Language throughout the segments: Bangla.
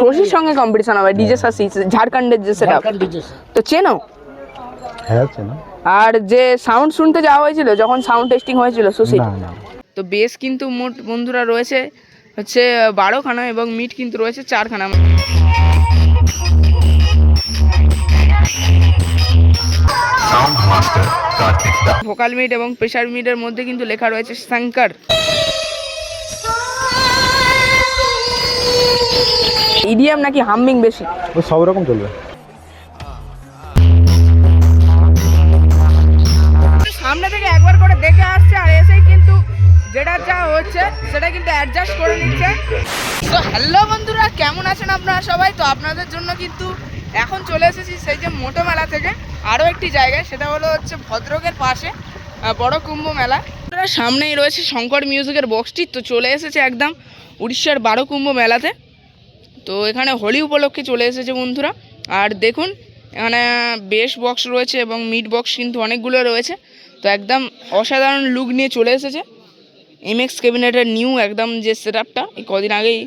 শশীর সঙ্গে কম্পিটিশন হবে ডিজে শাসি ঝাড়খণ্ডের যে সেটআপ তো চেনো? হ্যাঁ চেনো। আর যে সাউন্ড শুনতে যাওয়া হয়েছিল যখন সাউন্ড টেস্টিং হয়েছিল শশী, তো বেস কিন্তু মোট বন্ধুরা রয়েছে হচ্ছে 12খানা এবং মিট কিন্তু রয়েছে 4খানা। ভোকাল মিট এবং প্রেসার মিটের মধ্যে কিন্তু লেখা রয়েছে শঙ্কর। ইডিএম নাকি হামিং বেশি? সব রকম চলবে। সামনে থেকে একবার করে দেখে আসছে আর এসেই কিন্তু যেটা যা হচ্ছে সেটা কিন্তু অ্যাডজাস্ট করে নিচ্ছে। তো হ্যালো বন্ধুরা, কেমন আছেন আপনারা সবাই? তো আপনাদের জন্য কিন্তু এখন চলে এসেছি সেই যে মোটো মেলা থেকে আরও একটি জায়গায়, সেটা হলো হচ্ছে ভদ্রকের পাশে বড় কুম্ভ মেলা। সামনেই রয়েছে শঙ্কর মিউজিকের বক্সটি। তো চলে এসেছে একদম উড়িষ্যার 12 কুম্ভ মেলাতে। তো এখানে হোলি উপলক্ষে চলে এসেছে বন্ধুরা। আর দেখুন এখানে বেস বক্স রয়েছে এবং মিড বক্স কিন্তু অনেকগুলো রয়েছে। তো একদম অসাধারণ লুক নিয়ে চলে এসেছে এমএক্স ক্যাবিনেটের নিউ একদম যে সেটআপটা এই কদিন আগেই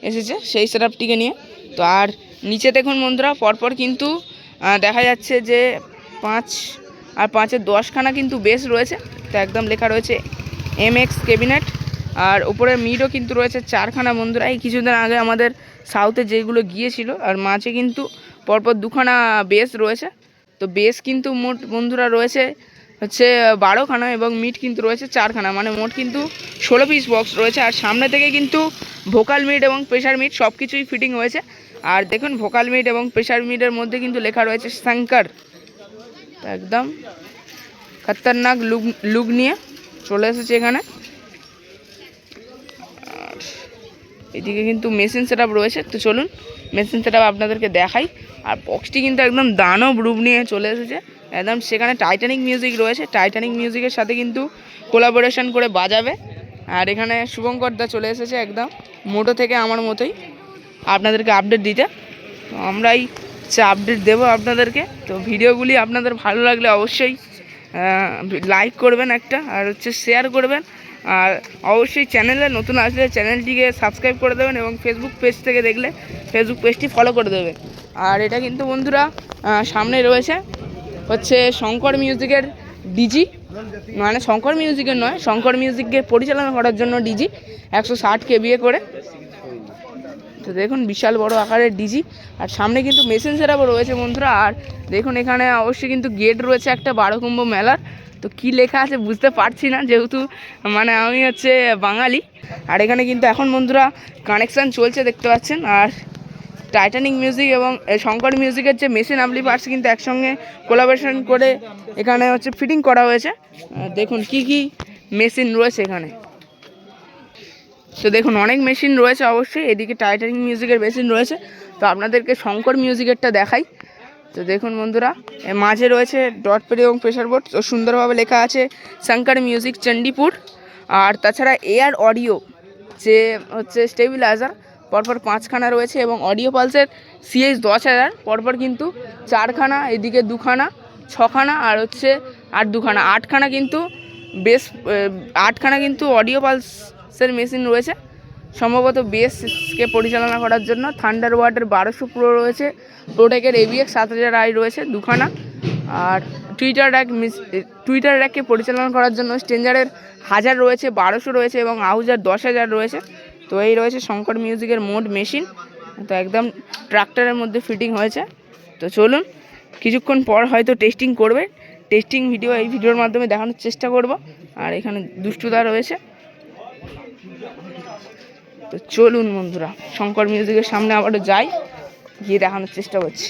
এসেছে সেই সেটআপটিকে নিয়ে। তো আর নিচে দেখুন বন্ধুরা পরপর কিন্তু দেখা যাচ্ছে যে 5 আর 5-এর 10খানা কিন্তু বেস রয়েছে। তো একদম লেখা রয়েছে এমএক্স ক্যাবিনেট। আর উপরে মিডও কিন্তু রয়েছে 4খানা বন্ধুরা। এই কিছুদিন আগে আমাদের সাউথে যেগুলো গিয়েছিল আর মাঝে কিন্তু পরপর 2খানা বেস রয়েছে। তো বেস কিন্তু মোট বন্ধুরা রয়েছে হচ্ছে 12খানা এবং মিট কিন্তু রয়েছে 4খানা, মানে মোট কিন্তু 16 পিস বক্স রয়েছে। আর সামনে থেকে কিন্তু ভোকাল মিট এবং প্রেশার মিট সব কিছুই ফিটিং হয়েছে। আর দেখুন ভোকাল মিট এবং প্রেশার মিটের মধ্যে কিন্তু লেখা রয়েছে শঙ্কর। তো একদম খতরনাক লুক নিয়ে চলে এসেছে এখানে। আর এদিকে কিন্তু মেশিন সেটআপ রয়েছে। তো চলুন মেশিন সেটআপ আপনাদেরকে দেখাই। আর বক্সটি কিন্তু একদম দানব রূপ নিয়ে চলে এসেছে একদম। সেখানে টাইটানিক মিউজিক রয়েছে, টাইটানিক মিউজিকের সাথে কিন্তু কোলাবোরেশন করে বাজাবে। আর এখানে শুভঙ্কর দা চলে এসেছে একদম মোটো থেকে আমার মতোই আপনাদেরকে আপডেট দিতে। তো আমরাই আপডেট দেবো আপনাদেরকে। তো ভিডিওগুলি আপনাদের ভালো লাগলে অবশ্যই লাইক করবেন একটা, আর হচ্ছে শেয়ার করবেন। আর অবশ্যই চ্যানেলে নতুন আসলে চ্যানেলটিকে সাবস্ক্রাইব করে দেবেন এবং ফেসবুক পেজ থেকে দেখলে ফেসবুক পেজটি ফলো করে দেবেন। আর এটা কিন্তু বন্ধুরা সামনে রয়েছে হচ্ছে শঙ্কর মিউজিকের ডিজি, মানে শঙ্কর মিউজিকের নয়, শঙ্কর মিউজিককে পরিচালনা করার জন্য ডিজি 160 কেবিএ করে। তো দেখুন বিশাল বড় আকারের ডিজি। আর সামনে কিন্তু মেশিন সেটআপও রয়েছে বন্ধুরা। আর দেখুন এখানে অবশ্যই কিন্তু গেট রয়েছে একটা 12 কুম্ভ মেলার। তো কি লেখা আছে বুঝতে পারছি না, যেহেতু মানে আমি হচ্ছে বাঙালি। আর এখানে কিন্তু এখন বন্ধুরা কানেকশান চলছে দেখতে পাচ্ছেন। আর টাইটানিক মিউজিক এবং শঙ্কর মিউজিকের যে মেশিন অ্যাম্পলিফায়ার্স কিন্তু একসঙ্গে কোলাবোরেশন করে এখানে হচ্ছে ফিটিং করা হয়েছে। দেখুন কি কি মেশিন রয়েছে এখানে। তো দেখুন অনেক মেশিন রয়েছে অবশ্যই। এদিকে টাইটানিক মিউজিকের মেশিন রয়েছে। তো আপনাদেরকে শঙ্কর মিউজিকেরটা দেখাই। তো দেখুন বন্ধুরা মাঝে রয়েছে ডট প্যাড এবং প্রেসার বোর্ড। তো সুন্দরভাবে লেখা আছে শঙ্কর মিউজিক চণ্ডীপুর। আর তাছাড়া এয়ার অডিও যে হচ্ছে স্টেবিলাইজার পরপর 5খানা রয়েছে এবং অডিও পালসের CH 10,000 পরপর কিন্তু 4খানা, এদিকে 2খানা, 6খানা আর হচ্ছে 2খানা 8খানা কিন্তু বেস 8খানা কিন্তু অডিও পালসের মেশিন রয়েছে সম্ভবত বেসকে পরিচালনা করার জন্য। থান্ডার ওয়ার্ডের 1200 প্রো রয়েছে, প্রোটেকের AVX 7000i রয়েছে 2খানা। আর টুইটার র্যাককে পরিচালনা করার জন্য স্ট্রেঞ্জারের 1000 রয়েছে, 1200 রয়েছে এবং আউজার 10,000 রয়েছে। তো এই রয়েছে শঙ্কর মিউজিকের মোড মেশিন। তো একদম ট্রাক্টরের মধ্যে ফিটিং হয়েছে। তো চলুন কিছুক্ষণ পর হয়তো টেস্টিং করবে, টেস্টিং ভিডিও এই ভিডিওর মাধ্যমে দেখানোর চেষ্টা করব। আর এখানে দুষ্টুদা রয়েছে। তো চলুন বন্ধুরা শঙ্কর মিউজিকের সামনে আবারও যাই, গিয়ে দেখানোর চেষ্টা করছি।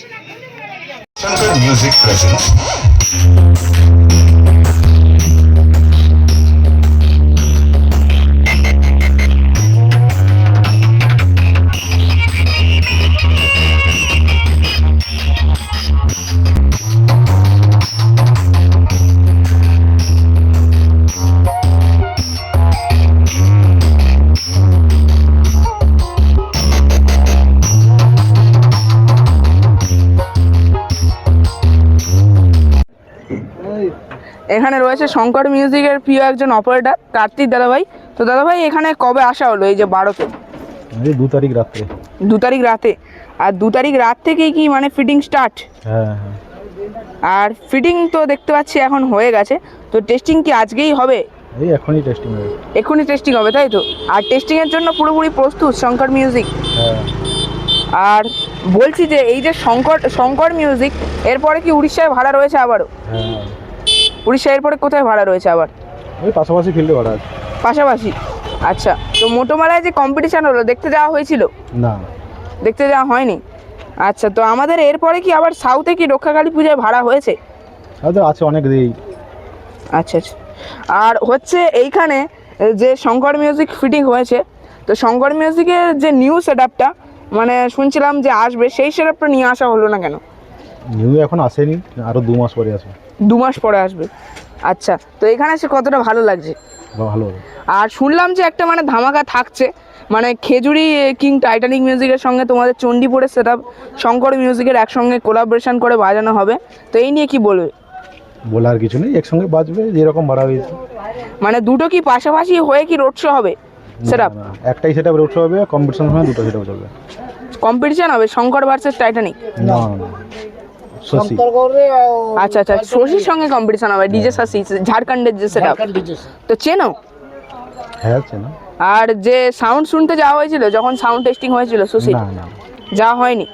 এখানে রয়েছে শঙ্কর মিউজিকের প্রিয় একজন অপারেটর কার্তিক দাদাভাই। তো দাদাভাই এখানে কবে আসা হলো এই যে 12তে? 2 তারিখ রাতে। 2 তারিখ রাতে। আর 2 তারিখ রাত থেকেই কি মানে ফিটিং স্টার্ট? হ্যাঁ হ্যাঁ। আর ফিটিং তো দেখতে পাচ্ছি এখন হয়ে গেছে, তো টেস্টিং কি আজকেই হবে? এই এখনই টেস্টিং হবে। এখনই টেস্টিং হবে তাই তো? আর টেস্টিংয়ের জন্য পুরোপুরি প্রস্তুত শঙ্কর মিউজিক? হ্যাঁ। আর বলছি যে এই যে শঙ্কর মিউজিক, এরপরে কি উড়িষ্যায় ভাড়া রয়েছে আবারও? হ্যাঁ, উড়িষ্যা এরপরে কোথায় ভাড়া রয়েছে আবার? ওই পাশাপাশি ফিল্ডে ভাড়া আছে। পাশাপাশি? আচ্ছা, তো মোটোমেলায় যে কম্পিটিশান হলো দেখতে যাওয়া হয়েছিল? না। দেখতে যাওয়া হয়নি। আচ্ছা, তো আমাদের এরপরে কি আবার সাউথে কি রক্ষাকালী পূজায় ভাড়া হয়েছে? হয়তো আছে অনেক দেরি। আচ্ছা আচ্ছা। আর হচ্ছে এইখানে যে শঙ্কর মিউজিক ফিটিং হয়েছে, তো শঙ্কর মিউজিকের যে নিউ সেটআপটা মানে শুনছিলাম যে আসবে, সেই সেটআপটা নিয়ে আসা হলো না কেন? নিউ এখন আসেনি, আরও 2 মাস পরে আসবে। 2 মাস পরে আসবে। আচ্ছা, তো এখানে এসে কতটা ভালো লাগছে? ভালো হবে। আর শুনলাম যে একটা মানে ধামাকা থাকছে, মানে খেজুরি কিং টাইটানিক মিউজিকের সঙ্গে তোমাদের চণ্ডীপুরের সেটআপ শঙ্কর মিউজিকের একসঙ্গে কোলাবোরেশন করে বাজানো হবে, তো এই নিয়ে কি বলবে? বলার কিছু নেই, একসঙ্গে বাজবে যেরকম ভাড়া হয়েছে। মানে দুটো কি পাশাপাশি হয়ে কি রোড শো হবে সেটআপ? না, একটাই সেটআপ রোড শো হবে, কম্পিটিশন সময় দুটো সেটআপ চলবে। কম্পিটিশন হবে শঙ্কর ভার্সেস টাইটানিক? না না, শশী। আচ্ছা আচ্ছা, শশীর সঙ্গে কম্পিটিশন হবে, ডিজে শশী, ঝাড়খণ্ডের যে সেটআপ, তো চেনো? হ্যাঁ আছে না। আর যে সাউন্ড শুনতে যাওয়া হয়েছিল যখন সাউন্ড টেস্টিং হয়েছিল শশী? না না। যাওয়া হয়নি।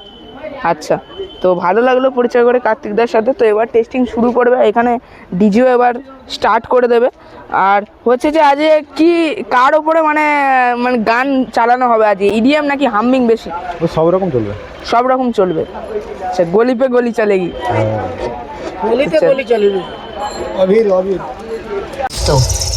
আচ্ছা, তো ভালো লাগলো পরিচয় করে কার্তিকদার সাথে। তো এবার টেস্টিং শুরু করবে, এখানে ডিজিও এবার স্টার্ট করে দেবে। আর হচ্ছে যে আজ কি কার ওপরে মানে মানে গান চালানো হবে আজ, ইডিএম নাকি হামিং বেশি? ও সব রকম চলবে। সব রকম চলবে। আচ্ছা, গলি पे गोली चलेगी? गोली पे गोली चलेगी। अबीर अबीर। तो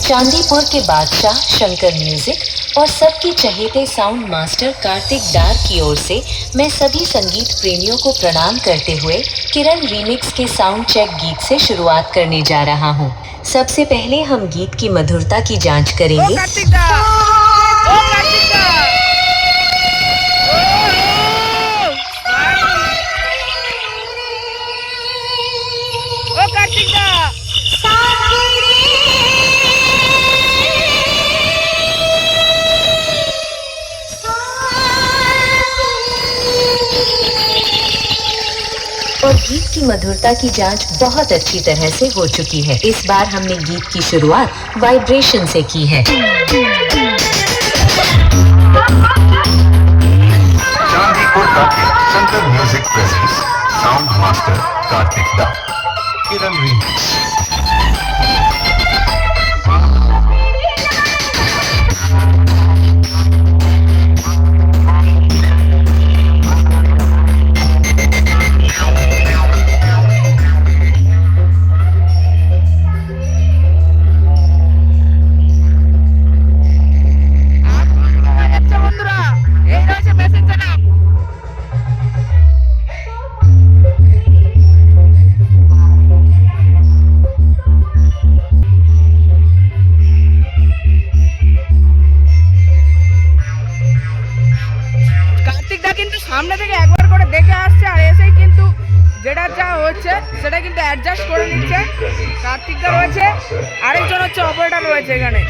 चांदीपुर के बादशाह शंकर म्यूजिक और सबके चहेते साउंड मास्टर कार्तिक डार की ओर से मैं सभी संगीत प्रेमियों को प्रणाम करते हुए किरण रीमिक्स के साउंड चेक गीत से शुरुआत करने जा रहा हूँ। सबसे पहले हम गीत की मधुरता की जांच करेंगे। और गीत की मधुरता की जांच बहुत अच्छी तरह से हो चुकी है। इस बार हमने गीत की शुरुआत वाइब्रेशन से की है। चांदीपुर का Shankar music presents sound master Kartik दा, किरण रीमिक्स। বন্ধুরা, এই রয়েছে মেশিন সেটআপ। কার্তিকদা কিন্তু সামনে থেকে একবার করে দেখে আসছে, আর এসেই কিন্তু যেটা যা হচ্ছে সেটা কিন্তু অ্যাডজাস্ট করে নিচ্ছে। কার্তিকদা রয়েছে, আরেকজন হচ্ছে অপারেটর রয়েছে এখানে।